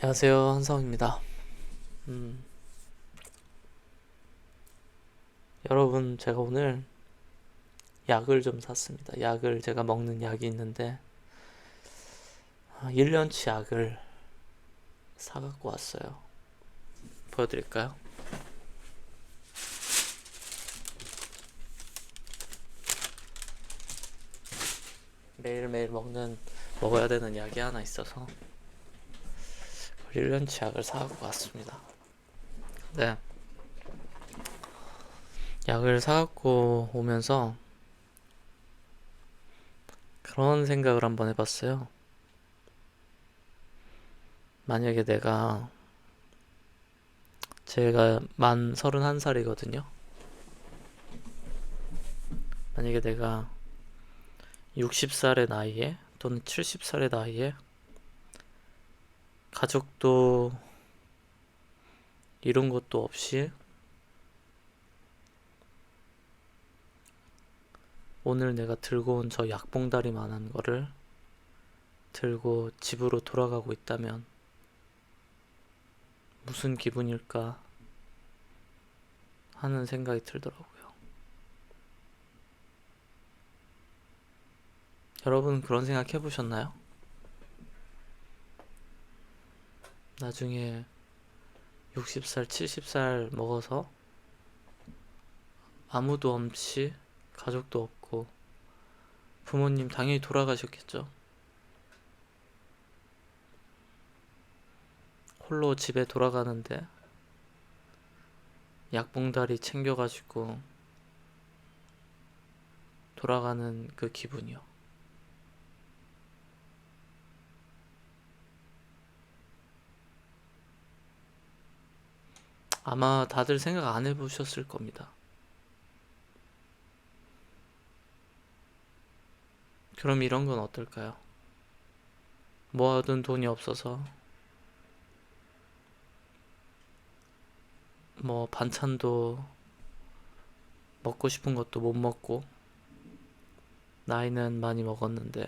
안녕하세요, 한성입니다. 음, 여러분, 제가 오늘 약을 좀 샀습니다. 제가 먹는 약이 있는데, 1년치 약을 사갖고 왔어요. 보여드릴까요? 매일매일 먹어야 되는 약이 하나 있어서, 1년치 약을 사갖고 왔습니다. 네, 약을 사갖고 오면서 그런 생각을 한번 해봤어요. 만약에 제가 만 31살이거든요. 만약에 내가 60살의 나이에 또는 70살의 나이에 가족도 이룬 것도 없이 오늘 내가 들고 온 저 약봉다리만한 거를 들고 집으로 돌아가고 있다면 무슨 기분일까 하는 생각이 들더라고요. 여러분 그런 생각 해보셨나요? 나중에 60살, 70살 먹어서 아무도 없이 가족도 없고 부모님 당연히 돌아가셨겠죠. 홀로 집에 돌아가는데 약봉다리 챙겨가지고 돌아가는 그 기분이요. 아마 다들 생각 안 해보셨을 겁니다. 그럼 이런 건 어떨까요? 모아둔 돈이 없어서 뭐 반찬도 먹고 싶은 것도 못 먹고 나이는 많이 먹었는데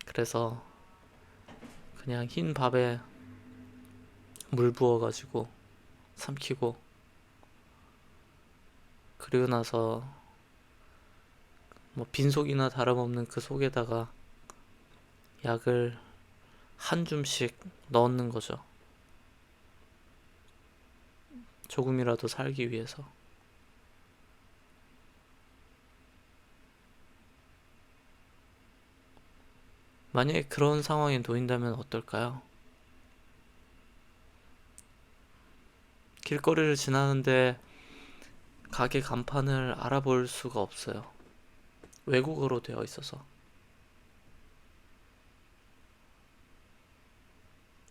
그래서 그냥 흰 밥에 물 부어가지고 삼키고 그리고 나서 뭐 빈속이나 다름없는 그 속에다가 약을 한 줌씩 넣는 거죠. 조금이라도 살기 위해서. 만약에 그런 상황에 놓인다면 어떨까요? 길거리를 지나는데 가게 간판을 알아볼 수가 없어요. 외국어로 되어 있어서.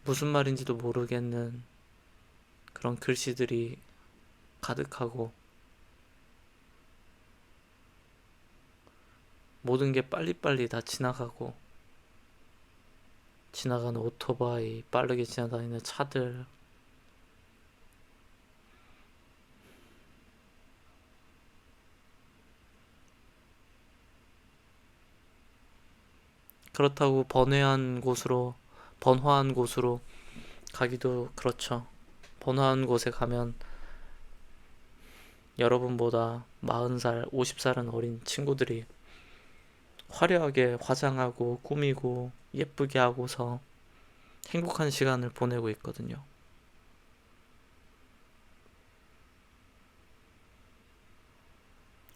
무슨 말인지도 모르겠는 그런 글씨들이 가득하고 모든 게 빨리빨리 다 지나가고 지나가는 오토바이, 빠르게 지나다니는 차들 그렇다고 번화한 곳으로 가기도 그렇죠. 번화한 곳에 가면 여러분보다 40살, 50살은 어린 친구들이 화려하게 화장하고 꾸미고 예쁘게 하고서 행복한 시간을 보내고 있거든요.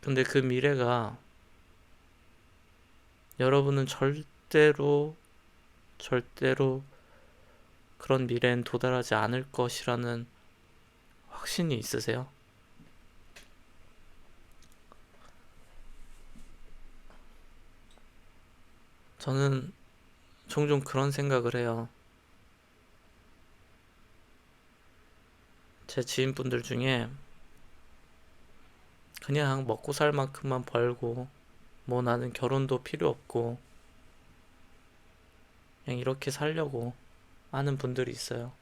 근데 그 미래가 여러분은 절대로 그런 미래엔 도달하지 않을 것이라는 확신이 있으세요? 저는 종종 그런 생각을 해요. 제 지인분들 중에 그냥 먹고 살 만큼만 벌고 뭐 나는 결혼도 필요 없고 그냥 이렇게 살려고 하는 분들이 있어요.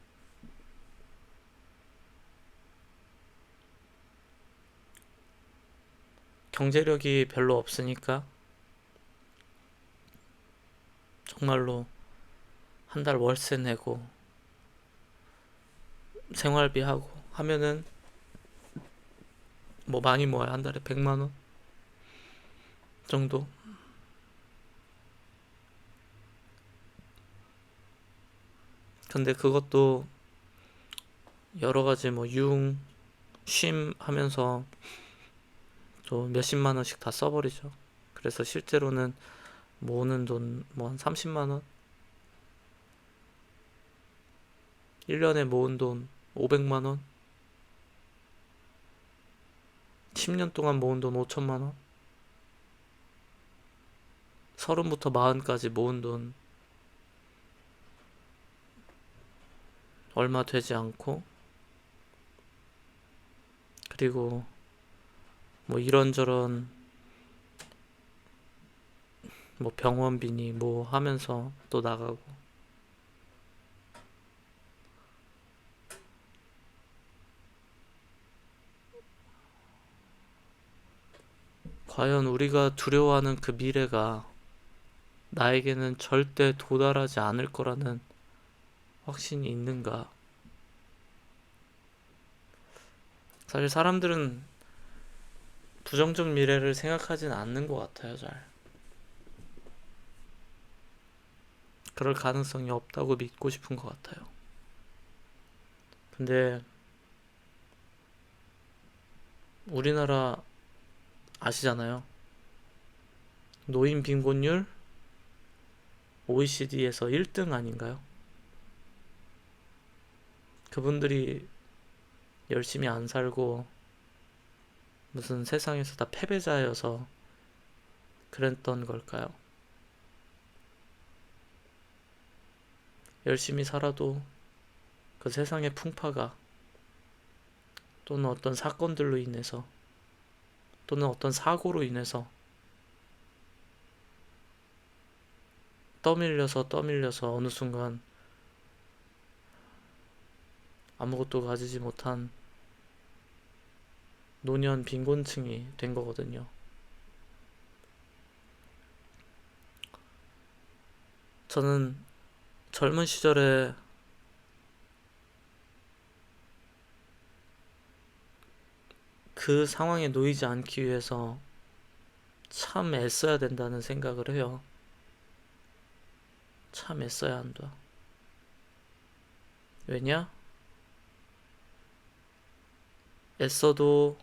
경제력이 별로 없으니까 정말로 한 달 월세 내고 생활비 하고 하면은 뭐 많이 모아야 한 달에 100만 원 정도. 근데 그것도 여러 가지 뭐 융, 쉼 하면서 또 몇십만 원씩 다 써버리죠. 그래서 실제로는 모으는 돈 뭐 한 30만 원, 1년에 모은 돈 500만 원, 10년 동안 모은 돈 5천만 원, 서른부터 마흔까지 모은 돈 얼마 되지 않고, 그리고 뭐 이런저런 뭐 병원비니 뭐 하면서 또 나가고. 과연 우리가 두려워하는 그 미래가 나에게는 절대 도달하지 않을 거라는 확신이 있는가? 사실 사람들은 부정적 미래를 생각하진 않는 것 같아요, 잘. 그럴 가능성이 없다고 믿고 싶은 것 같아요. 근데 우리나라 아시잖아요. 노인 빈곤율 OECD에서 1등 아닌가요? 그분들이 열심히 안 살고 무슨 세상에서 다 패배자여서 그랬던 걸까요? 열심히 살아도 그 세상의 풍파가 또는 어떤 사건들로 인해서 또는 어떤 사고로 인해서 떠밀려서 어느 순간 아무것도 가지지 못한 노년 빈곤층이 된 거거든요. 저는 젊은 시절에 그 상황에 놓이지 않기 위해서 참 애써야 된다는 생각을 해요. 참 애써야 한다. 왜냐? 애써도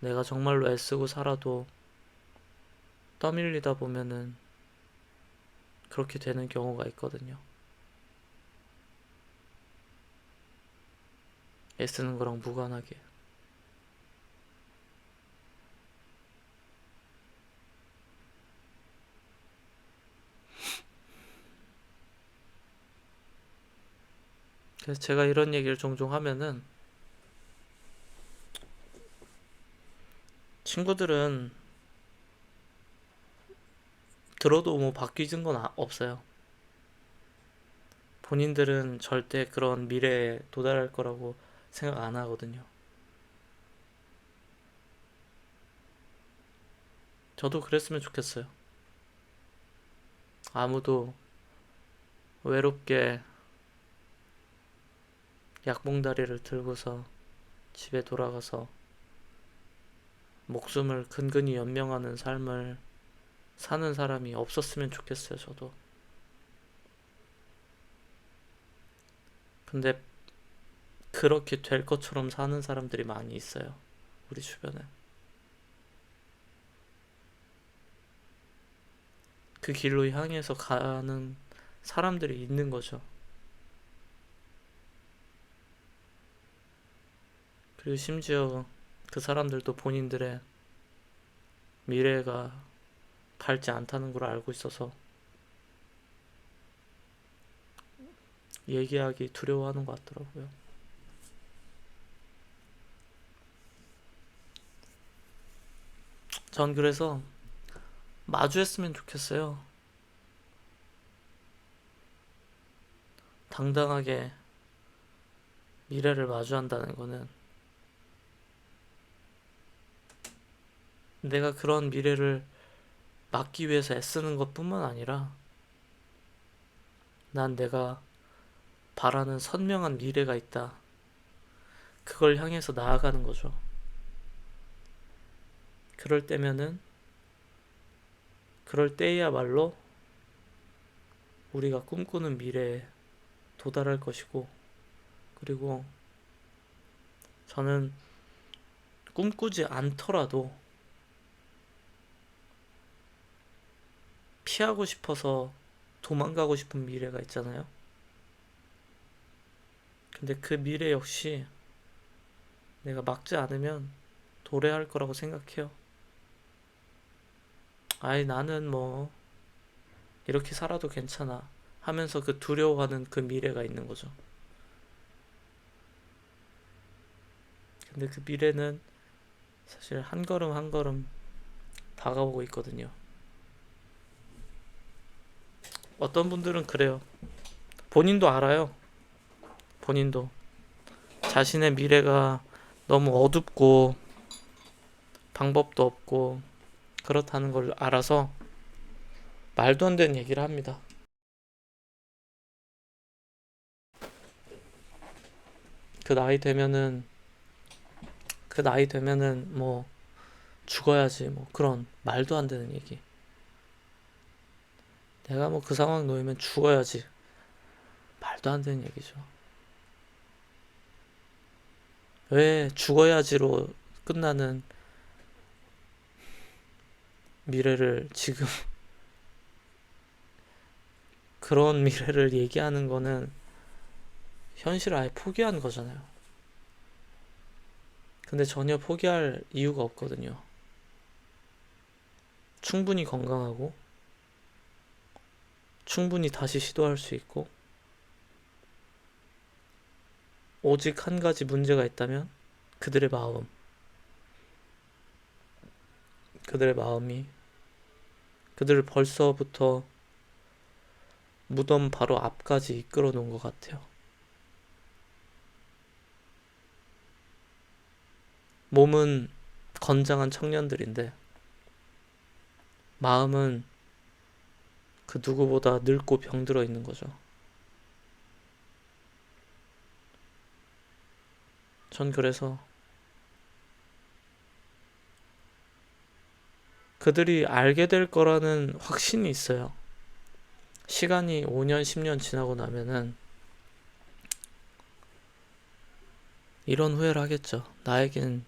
내가 정말로 애쓰고 살아도 떠밀리다 보면은 그렇게 되는 경우가 있거든요. 애쓰는 거랑 무관하게. 그래서 제가 이런 얘기를 종종 하면은 친구들은 들어도 뭐 바뀌는 건 없어요. 본인들은 절대 그런 미래에 도달할 거라고 생각 안 하거든요. 저도 그랬으면 좋겠어요. 아무도 외롭게 약봉다리를 들고서 집에 돌아가서 목숨을 근근히 연명하는 삶을 사는 사람이 없었으면 좋겠어요, 저도. 근데 그렇게 될 것처럼 사는 사람들이 많이 있어요, 우리 주변에. 그 길로 향해서 가는 사람들이 있는 거죠. 그리고 심지어 그 사람들도 본인들의 미래가 밝지 않다는 걸 알고 있어서 얘기하기 두려워하는 것 같더라고요. 전 그래서 마주했으면 좋겠어요. 당당하게 미래를 마주한다는 거는 내가 그런 미래를 막기 위해서 애쓰는 것뿐만 아니라 난 내가 바라는 선명한 미래가 있다. 그걸 향해서 나아가는 거죠. 그럴 때면은, 그럴 때야말로 우리가 꿈꾸는 미래에 도달할 것이고, 그리고 저는 꿈꾸지 않더라도 피하고 싶어서 도망가고 싶은 미래가 있잖아요. 근데 그 미래 역시 내가 막지 않으면 도래할 거라고 생각해요. 아이, 나는 뭐, 이렇게 살아도 괜찮아 하면서 그 두려워하는 그 미래가 있는 거죠. 근데 그 미래는 사실 한 걸음 한 걸음 다가오고 있거든요. 어떤 분들은 그래요. 본인도 알아요. 본인도. 자신의 미래가 너무 어둡고 방법도 없고 그렇다는 걸 알아서 말도 안 되는 얘기를 합니다. 그 나이 되면은 그 나이 되면은 뭐 죽어야지 뭐 그런 말도 안 되는 얘기. 내가 뭐 그 상황 놓이면 죽어야지. 말도 안 되는 얘기죠. 왜 죽어야지로 끝나는 미래를 지금 그런 미래를 얘기하는 거는 현실을 아예 포기한 거잖아요. 근데 전혀 포기할 이유가 없거든요. 충분히 건강하고 충분히 다시 시도할 수 있고 오직 한 가지 문제가 있다면 그들의 마음. 그들의 마음이 그들을 벌써부터 무덤 바로 앞까지 이끌어 놓은 것 같아요. 몸은 건장한 청년들인데 마음은 그 누구보다 늙고 병들어 있는 거죠. 전 그래서 그들이 알게 될 거라는 확신이 있어요. 시간이 5년, 10년 지나고 나면은 이런 후회를 하겠죠. 나에겐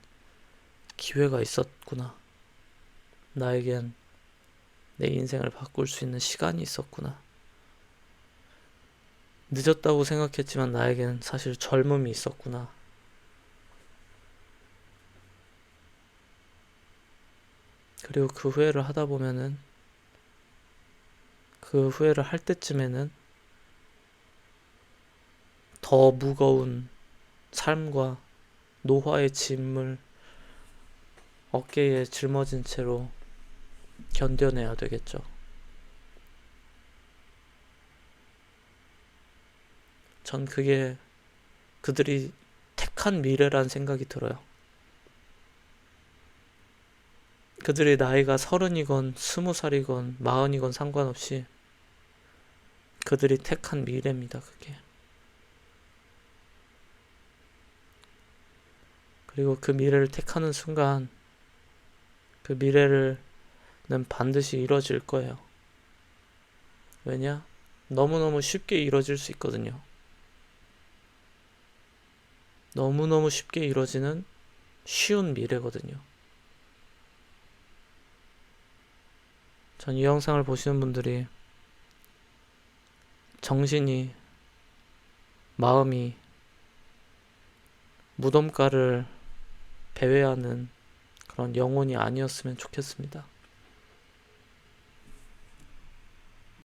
기회가 있었구나. 나에겐 내 인생을 바꿀 수 있는 시간이 있었구나. 늦었다고 생각했지만 나에겐 사실 젊음이 있었구나. 그리고 그 후회를 하다 보면은 그 후회를 할 때쯤에는 더 무거운 삶과 노화의 짐을 어깨에 짊어진 채로 견뎌내야 되겠죠. 전 그게 그들이 택한 미래란 생각이 들어요. 그들의 나이가 30이건 20살이건 40이건 상관없이 그들이 택한 미래입니다, 그게. 그리고 그 미래를 택하는 순간 그 미래는 반드시 이뤄질 거예요. 왜냐? 너무너무 쉽게 이뤄질 수 있거든요. 너무너무 쉽게 이뤄지는 쉬운 미래거든요. 전 이 영상을 보시는 분들이 정신이, 마음이 무덤가를 배회하는 그런 영혼이 아니었으면 좋겠습니다.